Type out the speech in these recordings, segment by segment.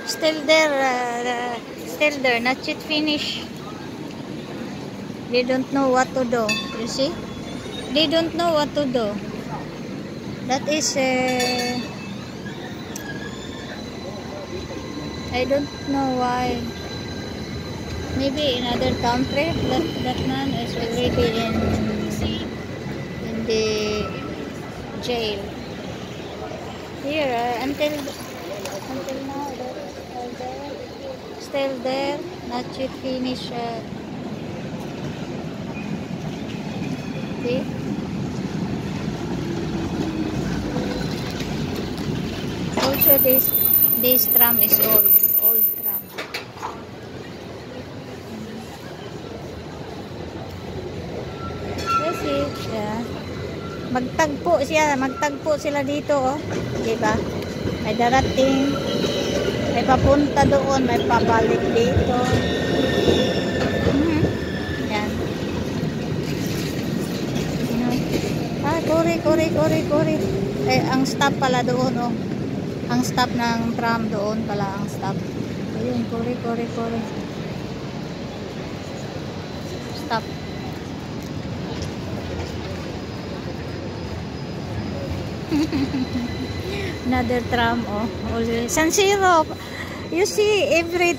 Still there, not yet finished. They don't know what to do. You see? They don't know what to do. That is I don't know why. Maybe in other country that man is already in the jail. Here until now they're still there, not yet finished. See? Also this tram is old tram. Kasi magtagpo sila dito, oh. Diba? May darating, may papunta doon, may pabalik dito. Yan. Kuri. Ang stop pala doon, oh. Ang stop ng tram doon pala ang stop. Ayun, kuri. Stop. Another tram, oh. San Siro. You see, every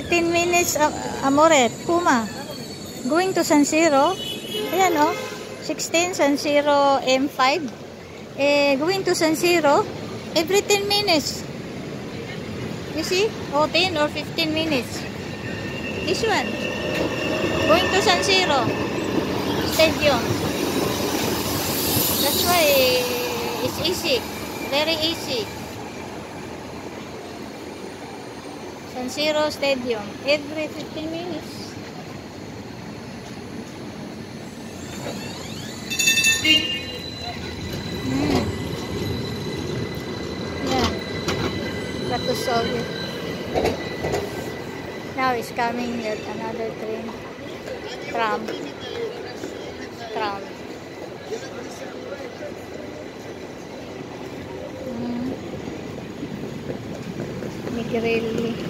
10 minutes, Amore, Puma. Going to San Siro. Ayan, oh. 16, San Siro M5. Going to San Siro. Every 10 minutes. You see? Oh, 10 or 15 minutes. This one. Going to San Siro Stadium. That's why it's easy. Very easy. San Siro Stadium. Every 15 minutes. To solve it. Now is coming yet another train. Tram. Negrelli.